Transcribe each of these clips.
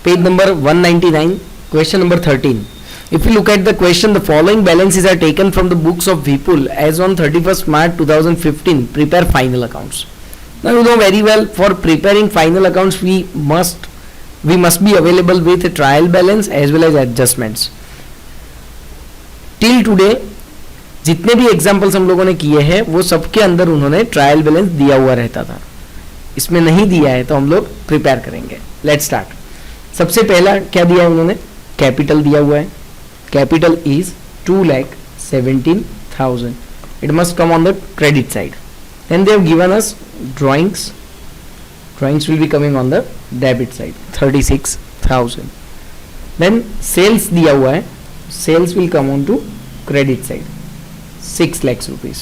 page number 199, question number 13. If you look at the question, the following balances are taken from the books of Vipul as on 31st March 2015. Prepare final accounts. Now you know very well, for preparing final accounts we must be available with a trial balance as well as adjustments. Till today जितने भी examples हम लोगों ने किए हैं वो सबके अंदर उन्होंने ट्रायल बैलेंस दिया हुआ रहता था. इसमें नहीं दिया है तो हम लोग प्रिपेयर करेंगे. Let's start. सबसे पहला क्या दिया है उन्होंने? कैपिटल दिया हुआ है. Capital is 2,17,000. It must come on the credit side. Then they have given us drawings. Drawings will be coming on the debit side, 36,000. Then sales दिया हुआ है. Sales will come on to credit side, 6 lakhs rupees.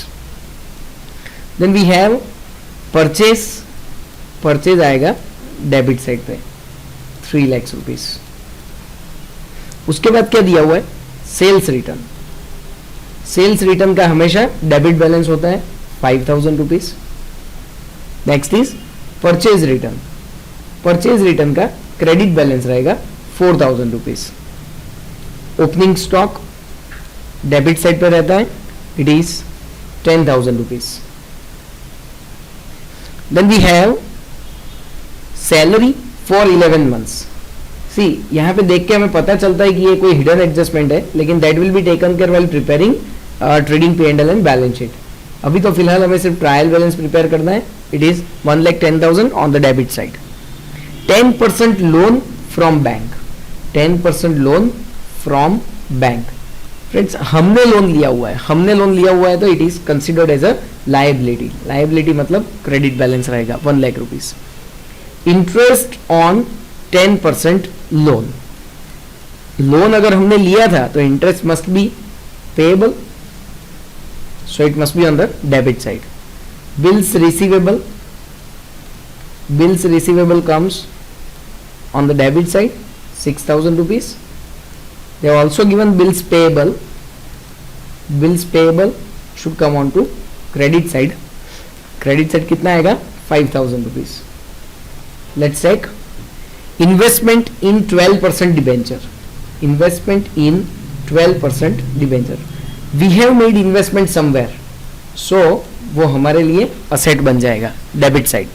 Then we have purchase. Purchase आएगा debit side पे, 3 lakhs rupees. उसके बाद क्या दिया हुआ है? Sales return. सेल्स रिटर्न का हमेशा डेबिट बैलेंस होता है, 5,000 rupees. Next is purchase return. Purchase return का क्रेडिट बैलेंस रहेगा 4,000 rupees. Opening stock debit side पे रहता है, it is 10,000 rupees. Then we have salary for 11 months. See, यहाँ पे देख के हमें पता चलता है कि ये कोई हिडन एडजस्टमेंट है, लेकिन that will be taken care while preparing trading P&L and balance sheet. अभी तो फिलहाल हमें सिर्फ ट्रायल बैलेंस प्रिपेयर करना है. It is 1,10,000 on the debit side. 10% loan from bank. 10% loan from bank. Friends, हमने लोन लिया हुआ है तो it is considered as a liability. Liability मतलब क्रेडिट बैलेंस रहेगा 1 lakh rupees. Interest on 10% loan. Loan अगर हमने लिया था तो interest must be payable, so it must be on the debit side. Bills receivable comes on the debit side, 6,000 rupees. They have also given bills payable. Bills payable should come on to credit side. Credit side कितना आएगा? 5,000 rupees. Let's check. Investment in 12% debenture. Investment in 12% debenture. We have made investment somewhere. So वो हमारे लिए asset बन जाएगा debit side.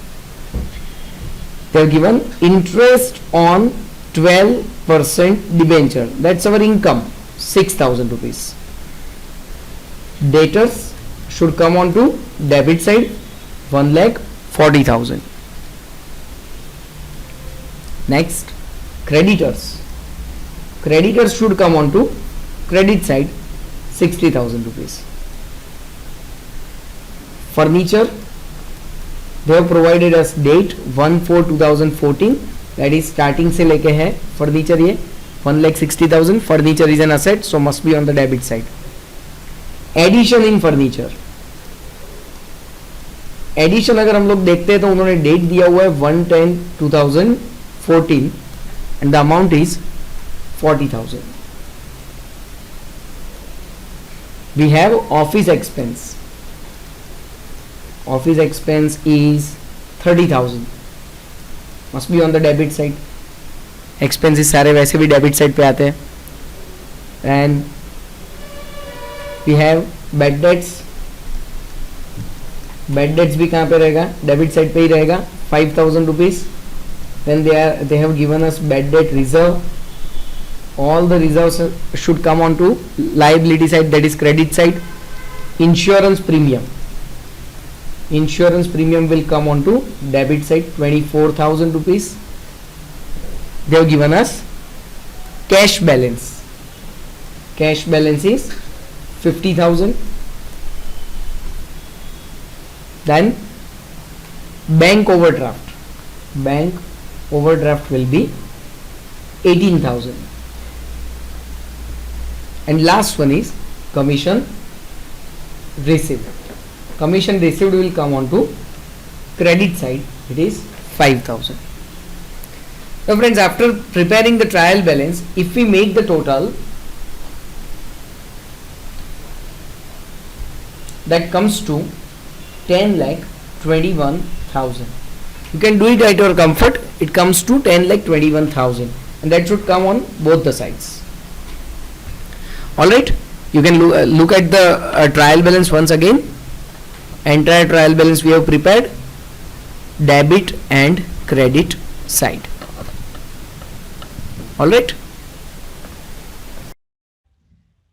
They have given interest on 12% debenture. That's our income, 6,000 rupees. Debtors should come on to debit side, 1,40,000. Next, creditors. Creditors should come on to credit side, 60,000 rupees. Furniture, they have provided us date 1/4/2014. That is starting से लेके है furniture ये 1,60,000. Furniture is an asset, so must be on the debit side. Addition in furniture. Addition अगर हम लोग देखते हैं तो उन्होंने डेट दिया हुआ है 1/10/2014 and the amount is 40,000. We have office expense. Office expense is 30,000. Must be on the debit side. Expenses सारे वैसे भी डेबिट साइड पे आते हैं. And we have bad debts. Bad debts भी कहाँ पे रहेगा? डेबिट साइड पे ही रहेगा, 5,000 rupees. Then they have given us bad debt reserve. All the reserves should come on to liability side, that is credit side. Insurance premium. Insurance premium will come on to debit side, 24,000 rupees. They have given us cash balance. Cash balance is 50,000. Then bank overdraft. Bank overdraft will be 18,000. And last one is commission received. Commission received will come on to credit side, it is 5,000. Now friends, after preparing the trial balance, if we make the total, that comes to 10,21,000. You can do it at your comfort. It comes to 10,21,000. and that should come on both the sides. All right, you can look at the trial balance once again. Entire trial balance we have prepared, debit and credit side. All right,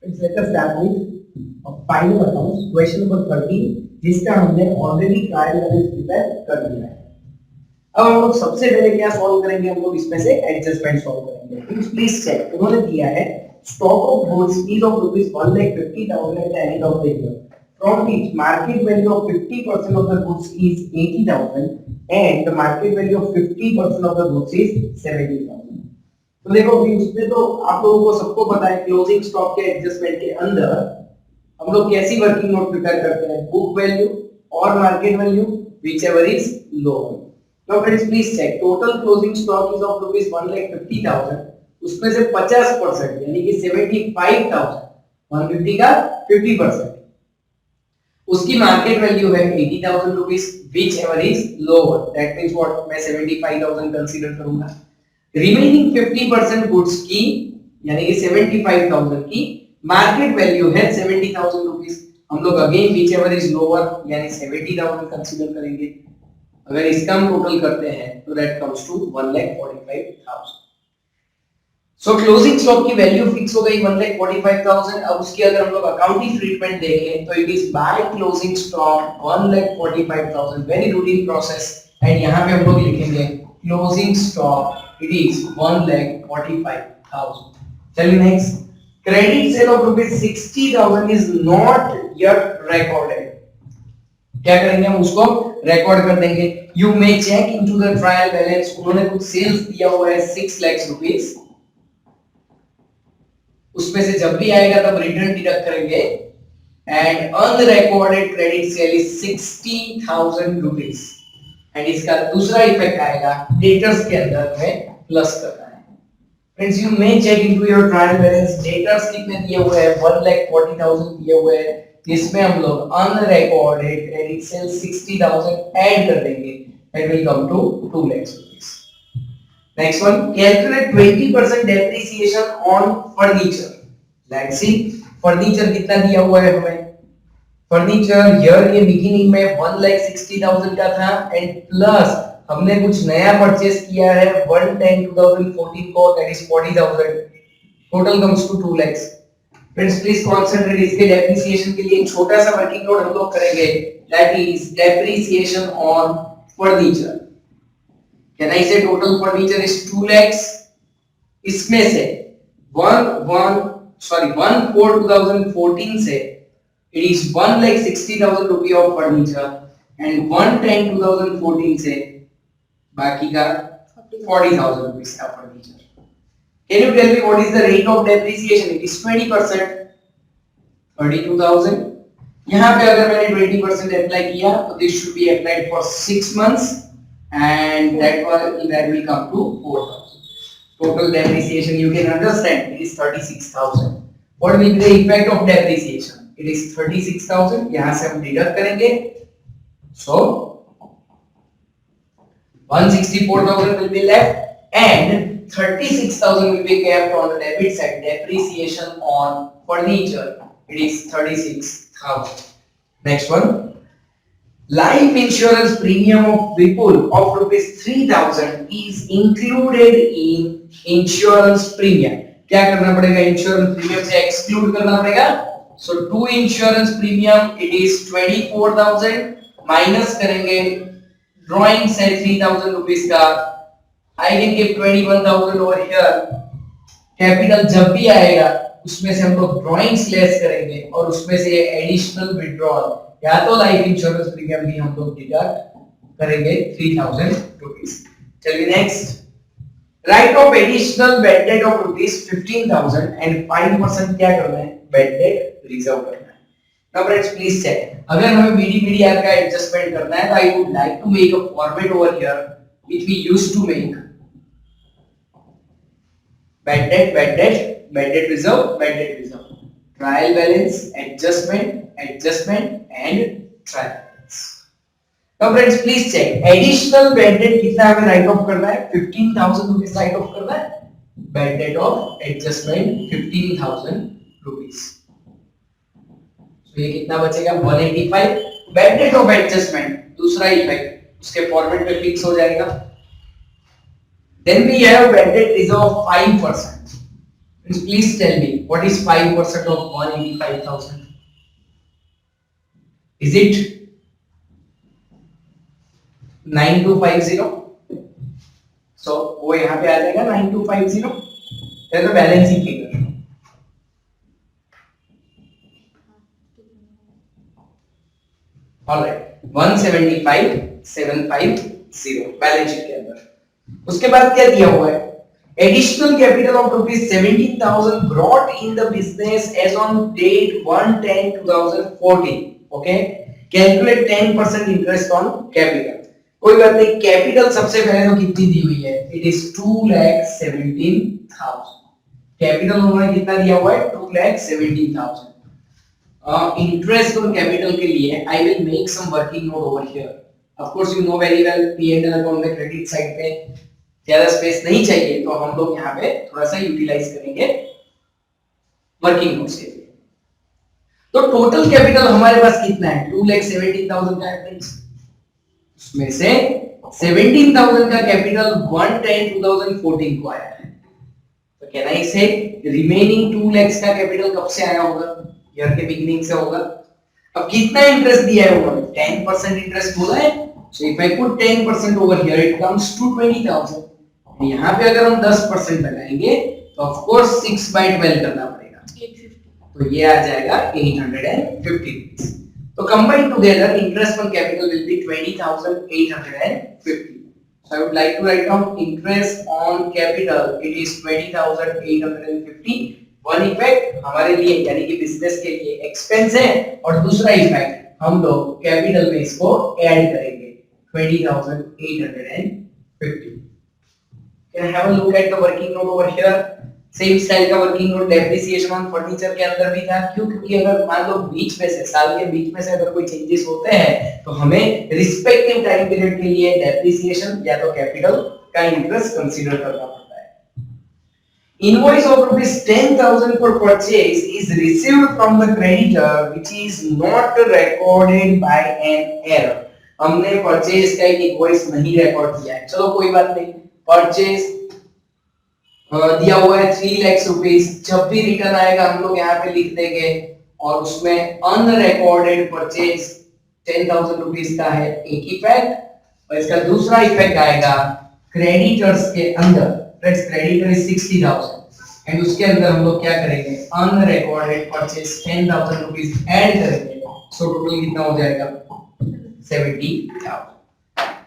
let us start with final accounts, question number 13, जिसका हमने already trial balance prepare कर दिया है। अब हम लोग सबसे पहले क्या सॉल्व करेंगे, हम लोग इसमें से एडजस्टमेंट सॉल्व करेंगे। प्लीज चेक, उन्होंने दिया है stock of goods is of ₹1,50,000 at the end of the year, from which market value of 50% of the goods is 80,000 and the market value of 50% of the goods is 70,000। तो देखो उसमें तो आप लोगों को सबको पता है क्लोजिंग स्टॉक के एडजस्टमेंट के अंदर हम लोग कैसी वर्किंग नोट प्रिपेयर करते हैं, बुक वैल्यू और market value whichever is lower. Now friends please check, total closing stock is of ₹1,50,000, उसमें से 50% यानी कि 75,000, 150 का 50%, उसकी मार्केट वैल्यू है ₹80,000, whichever is lower, that means what, मैं 75,000 कंसीडर करूंगा। रिमेनिंग 50% गुड्स की यानी कि 75,000 की मार्केट वैल्यू है ₹70,000। हम लोग अगेन व्हिचएवर इज लोअर यानी 70,000 कंसीडर करेंगे। अगर इसका हम टोटल करते हैं तो that comes to 1,45,000। So closing stock की वैल्यू फिक्स हो गई 1,45,000। अब उसकी अगर हम लोग अकाउंटिंग ट्रीटमेंट देखें तो it is by closing stock 1,45,000, very routine process, and यहां पे हम लोग लिखेंगे क्लोजिंग स्टॉक it is 1,45,000। चलिए next, credit sale of ₹60,000 is not yet recorded। क्या करेंगे हम, उसको रिकॉर्ड कर देंगे। You may check into the trial balance, उन्होंने कुछ सेल्स दिया हुआ है 6 लाख रुपीस, उसमें से जब भी आएगा तब रिटर्न डिडक्ट करेंगे, and unrecorded credit sale is ₹60,000, and इसका दूसरा इफेक्ट आएगा डेटर्स के अंदर में प्लस करना है। Friends you may check into your trial balance, debtors कितने दिए हुए हैं, 1,40,000 दिए हुए हैं, इसमें हम लोग अनरिकॉर्डेड क्रेडिट सेल 60,000 ऐड कर देंगे, that will come to 2 lakh rupees. Next one, calculate 20% depreciation on furniture. Let's see furniture कितना दिया हुआ है हमें, फर्नीचर ईयर के बिगिनिंग में 1,60,000 का था, एंड प्लस हमने कुछ नया परचेस किया है 1/10/2014 को, that is 40,000, total comes to 2 lakh. Friends please concentrate, इसके डेप्रिसिएशन के लिए एक छोटा सा वर्किंग नोट हम लोग करेंगे, that is depreciation on furniture. Can I से टोटल फर्नीचर इज 2 लाख, इसमें से 1/4/2014 से it is 1,60,000 रुपये ऑफ फर्नीचर, एंड 1/10/2014 से बाकी का 40,000 रुपीस का furniture. Can you tell me what is the rate of depreciation? It is 20%, 32,000। यहां पे अगर मैंने 20% अप्लाई किया तो this should be applied for 6 months, and that will come to 4,000। total depreciation you can understand it is 36,000। what will be the effect of depreciation? It is 36,000, यहां से हम deduct करेंगे, so 164,000 will be left, and 36,000 will be kept on the debit side. Depreciation on furniture, it is 36,000। next one, life insurance premium of Vipul of ₹3,000 is included in insurance premium। क्या करना पड़ेगा, insurance premium से exclude करना पड़ेगा। So to insurance premium it is 24,000, minus करेंगे drawing से 3,000 rupees का, I can give 21,000 over here। Capital जब भी आएगा उसमें से हम लोग ड्राइंग्स लेस करेंगे, और उसमें से एडिशनल विड्रॉल या तो लाइफ इंश्योरेंस प्रीमियम भी हम लोग डिडक्ट करेंगे 3,000 रुपीस। चलिए next, right of additional bad date of ₹15,000 and 5% क्या करना है, बेड डेट रिजर्व करना है। नाउ फ्रेंड्स प्लीज चेक, अगर हमें बीडीपीडीआर का एडजस्टमेंट करना है तो I would like to make a format over here which we used to make bad debt reserve, trial balance, adjustment and trial balance. Now friends please check, additional bad debt कितना हमें right of करना है, 15,000 rupees right of करना है। Bad debt of adjustment 15,000 rupees. तो ये कितना बचेगा 185. Bad debt of adjustment दूसरा इफेक्ट उसके फॉर्मेट में फिक्स हो जाएगा. Then we have bad debt reserve 5%. Please tell me what is 5% of 185,000? Is it 9250? So वो यहाँ पे आ जाएगा 9250. That is the balancing figure. All right, 175,750 balance sheet के अंदर. उसके बाद क्या दिया हुआ है? Additional capital of rupees 17,000 brought in the business as on date 1/10/2014. Okay, calculate 10% interest on capital. कोई बात नहीं, कैपिटल सबसे पहले तो कितनी दी हुई है? It is 2,17,000. कैपिटल उन्होंने कितना दिया हुआ है? 2,17,000. Interest on capital के लिए I will make some working note over here. Of course you know very well P&L account में क्रेडिट साइड पे ज्यादा स्पेस नहीं चाहिए, तो हम लोग यहाँ पे थोड़ा सा यूटिलाइज करेंगे वर्किंग नोट्स के लिए. तो टोटल कैपिटल हमारे पास कितना है? 2,17,000 का है फ्रेंड्स. उसमें से 17,000 का कैपिटल 1/10/2014 को आया है. तो कैन आई से रिमेनिंग 2 लाख का कैपिटल कब से आया होगा? ईयर के बिगिनिंग से होगा. अब कितना इंटरेस्ट दिया है उन्होंने? 10% इंटरेस्ट बोला है. So if I put 10% over here it comes to 20,000. यहाँ पे अगर हम 10% लगाएंगे तो ऑफ कोर्स 6/12 करना पड़ेगा. 850. तो ये आ जाएगा 850. तो combined together interest on capital will be 20,850. So I would like to write down interest on capital. It is 20,850. One effect हमारे लिए यानी कि बिजनेस के लिए एक्सपेंस है, और दूसरा इफेक्ट हम लोग कैपिटल में इसको ऐड करेंगे 20,850. Can I have a look at the working note over here? Same style का working note depreciation on furniture के अंदर भी था. क्यों? क्योंकि अगर मान लो बीच में से साल के बीच में से अगर कोई चेंजेस होते हैं तो हमें रिस्पेक्टिव टाइम पीरियड के लिए डेप्रिसिएशन या तो कैपिटल का इंटरेस्ट कंसीडर करना पड़ता है. Invoice of rupees 10,000 for purchase is received from the creditor which is not recorded by an error. हमने परचेज का एक इनवॉइस नहीं रिकॉर्ड किया है. चलो कोई बात नहीं, परचेज दिया हुआ है 3 लाख रुपीस. जब भी रिटर्न आएगा हम लोग यहाँ पे लिख देंगे और उसमें अनरिकॉर्डेड परचेज 10,000 रुपीस का है एक इफेक्ट, और इसका दूसरा इफेक्ट आएगा क्रेडिटर्स के अंदर. फ्रेंड्स क्रेडिटर इज 60,000 एंड उसके अंदर हम लोग क्या करेंगे? अनरिकॉर्डेड परचेज 10,000 रुपीस ऐड करेंगे. सो टोटल कितना हो जाएगा? 70,000.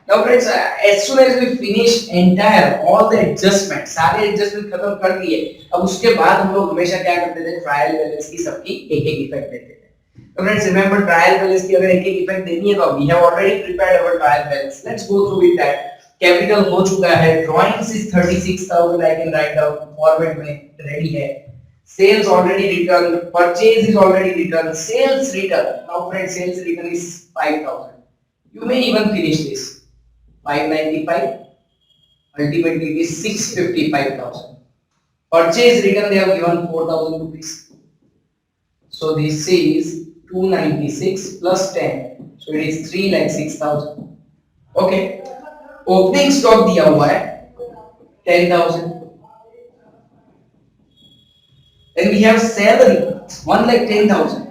Now friends, as soon as we finish entire all the adjustment, सारे एडजस्टमेंट खत्म कर दिए, अब उसके बाद हम लोग हमेशा क्या करते थे? ट्रायल बैलेंस की सबकी एक एक इफेक्ट देते थे. तो फ्रेंड्स रिमेंबर, ट्रायल बैलेंस की अगर एक एक इफेक्ट देनी है तो we have already prepared our trial balance. Let's go through with that. Capital हो चुका है. Drawings is 36,000. I can write down format में रेडी है. Sales already return, purchase is already return, sales return. Now friends sales return is 5,000. You may even finish this 595. ultimately it is 655,000. Purchase return they have given 4,000 rupees. So this is 296 plus 10. So it is 3,06,000. Okay. Opening stock दिया हुआ है 10,000. Then we have salary 1,10,000.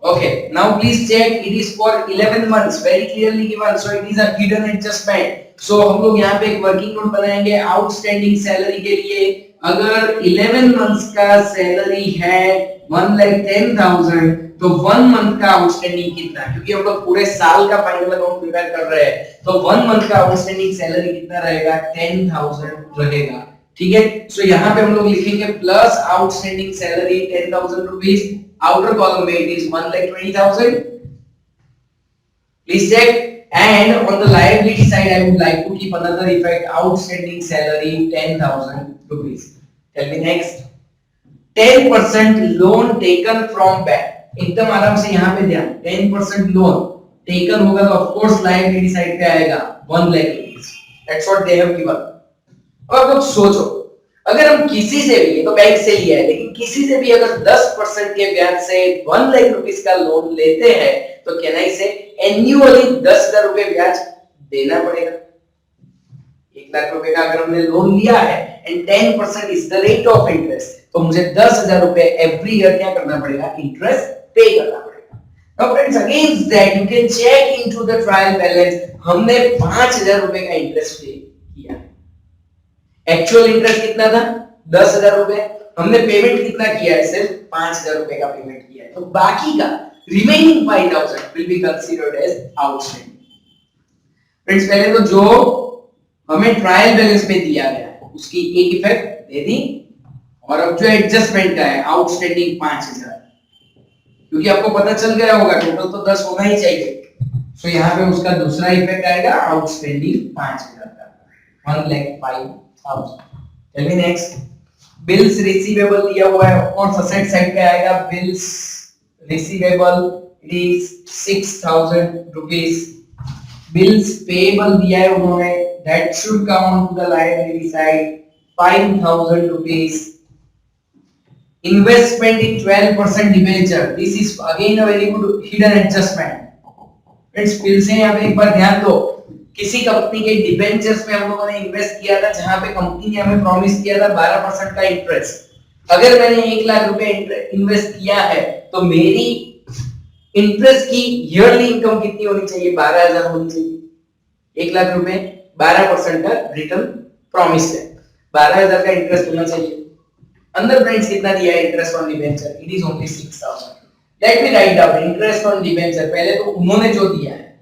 Okay, now please check, it is for 11 months, very clearly given, so it is a hidden adjustment. So हम लोग यहाँ पे एक working note बनाएंगे outstanding salary के लिए. अगर 11 मंथ्स का सैलरी है 1,10,000 तो 1 मंथ का आउटस्टैंडिंग कितना? क्योंकि हम लोग पूरे साल का फाइनल अकाउंट प्रिपेयर कर रहे हैं, तो 1 मंथ का आउटस्टैंडिंग सैलरी कितना रहेगा? 10,000 रहेगा. ठीक है. सो यहाँ पे हम लोग लिखेंगे plus outstanding salary 10,000 rupees. Outer column weight is 1,20,000. Please check. And on the liability side, I would like to keep another effect: outstanding salary 10,000 rupees. Tell me next. 10% loan taken from bank. एकदम आराम से यहाँ पे ध्यान. 10% loan taken होगा तो of course liability side पे आएगा 1 lakh rupees. That's what they have given. अब आप लोग सोचो, अगर हम किसी से भी, ये तो बैंक से लिया है, लेकिन किसी से भी अगर 10% के ब्याज से 1 लाख रुपीस का लोन लेते हैं तो कैन आई से एन्युअली 10,000 रुपए ब्याज देना पड़ेगा। 1 लाख रुपए का अगर हमने लोन लिया है and 10% is the rate of interest, तो मुझे 10,000 रुपए एवरी ईयर क्या करना पड़ेगा, इंटरेस्ट पे करना पड़ेगा। Now friends, against that you can check into the trial balance, हमने 5,000 रुपए का इंटरेस्ट पे किया। एक्चुअल इंटरेस्ट कितना था, 10,000 रुपए, हमने पेमेंट कितना किया है, सिर्फ 5,000 रुपए का पेमेंट किया है, तो बाकी का remaining 5,000 will be considered as outstanding. Friends, पहले तो जो हमें ट्रायल बैलेंस में दिया गया है उसकी एक इफेक्ट दे दी, और अब जो एडजस्टमेंट का है आउटस्टैंडिंग 5,000, क्योंकि आपको पता चल गया होगा टोटल तो 10 होना ही चाहिए, सो यहाँ पे उसका दूसरा इफेक्ट आएगा आउटस्टैंडिंग 5,000 का, 1,05,000। चलिए नेक्स्ट, बिल्स रिसीवेबल दिया हुआ है, ऑफ कोर्स असेट साइड पे आएगा, bills receivable it is 6,000 rupees, bills payable दिया है उन्होंने, that should come on to the liability side, 5,000 rupees. Investment in 12% debenture, this is again a very good hidden adjustment. Friends, फिर से यहाँ पे एक बार ध्यान दो, किसी कंपनी के डिबेंचर्स में हम लोगों ने इन्वेस्ट किया था, जहां पे कंपनी ने हमें प्रॉमिस किया था 12% का इंटरेस्ट। अगर मैंने 1 लाख रुपए इन्वेस्ट किया है तो मेरी इंटरेस्ट की ईयरली इनकम कितनी होनी चाहिए, 12,000 होनी चाहिए। 1 लाख रुपए 12% का रिटर्न प्रॉमिस है, 12,000 का इंटरेस्ट होना चाहिए। अंदर फ्रेंड्स कितना दिया है interest on debenture, it is only 6,000। Let me write down interest on debenture, पहले तो उन्होंने जो दिया है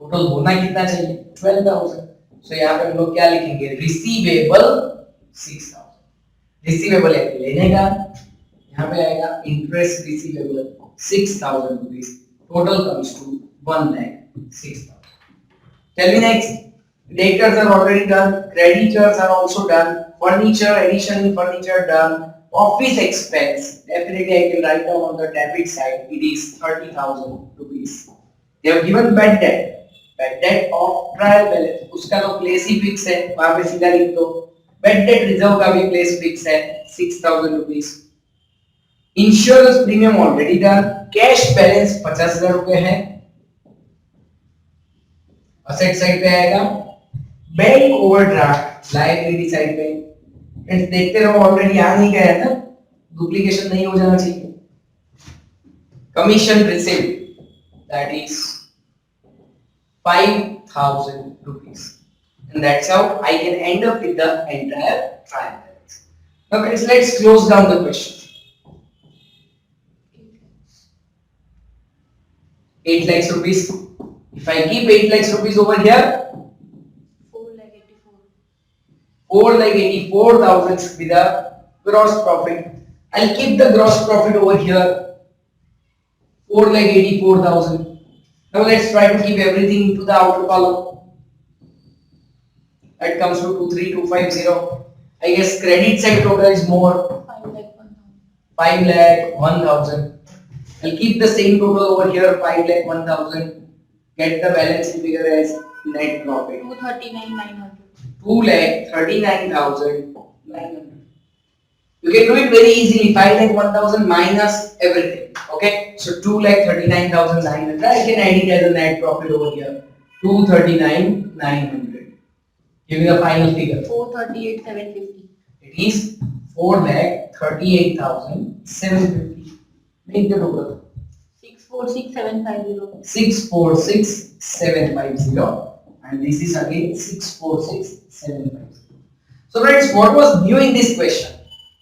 टोटल होना कितना चाहिए, 12,000। सो यहाँ पे हम लोग क्या लिखेंगे, रिसीवेबल 6,000, रिसीवेबल है लेने का, यहाँ पे आएगा interest receivable 6,000 rupees, total comes to 1,06,000। Tell me next. Debtors are already done, creditors are also done, furniture, addition in furniture done, office expense, definitely I can write down on the debit side, it is 30,000 rupees. They have given bad debt of trial balance, उसका तो place ही fix है, वहां पे सीधा लिख दो। bad debt reserve का भी प्लेस फिक्स है, 6,000 rupees. Insurance premium already done, cash balance 50,000 रुपए है, असेट साइड पे आएगा, बैंक ओवरड्राफ्ट लायबिलिटी साइड पे। फ्रेंड्स देखते रहो, ऑलरेडी आ नहीं गया है ना, डुप्लीकेशन नहीं हो जाना चाहिए। Commission receive that is 5,000 rupees, and that's how I can end up with the entire trial balance. Now friends, let's close down the question. 8 lakhs rupees. If I keep 8 lakhs rupees over here, 4,84,000 should be the gross profit. I'll keep the gross profit over here, 4,84,000. Now let's try to keep everything into the outer column. That comes to 23,250. I guess credit side total is more, 5,01,000. I'll keep the same total over here, 5,01,000. Get the balancing figure as net profit. 239,900. 2,39,900. You can do it very easily. 5,01,000 minus everything. Okay, so 2,39,900. I can add it as a net profit over here. 239,900. Give me the final figure. 438,750. It is 4,38,750. Make the total. 646,750. 646,750, and this is again 646,750. So friends, what was new in this question?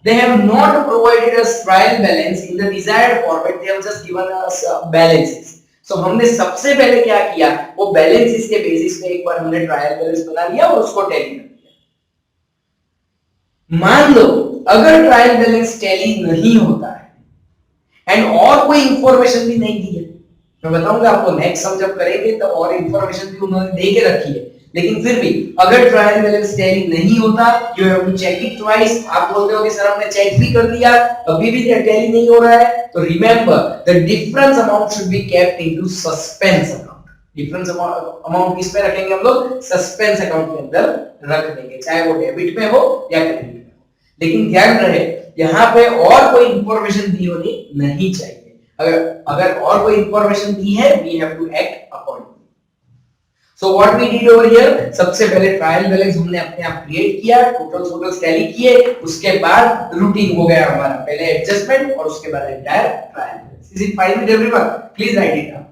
They have not provided us trial balance in the desired format. They have just given us balances. So हमने सबसे पहले क्या किया, वो balances के basis पे एक बार हमने trial balance बना लिया और उसको tally कर दिया। मान लो अगर trial balance tally नहीं होता है एंड और कोई इंफॉर्मेशन भी नहीं दी है, मैं बताऊंगा आपको नेक्स्ट हम जब करेंगे तो और इंफॉर्मेशन भी उन्होंने दे के रखी है, लेकिन फिर भी अगर ट्रायल बैलेंस टैली नहीं होता, you have to check it twice. आप बोलते हो कि सर हमने चेक भी कर दिया, अभी भी टैली नहीं हो रहा है, तो remember the difference amount should be kept into suspense account. Difference amount किस पे रखेंगे हम लोग, सस्पेंस अकाउंट के अंदर रख देंगे, चाहे वो डेबिट में हो या क्रेडिट में हो। लेकिन ध्यान रहे यहाँ पे और कोई इंफॉर्मेशन दी होनी नहीं चाहिए, अगर और कोई इंफॉर्मेशन दी है we have to act accordingly. So what we did over here, सबसे पहले ट्रायल बैलेंस हमने अपने आप क्रिएट किया, टोटल टैली किए, उसके बाद रूटीन हो गया हमारा, पहले एडजस्टमेंट और उसके बाद entire trial balance. Is it fine with everyone? Please right it down.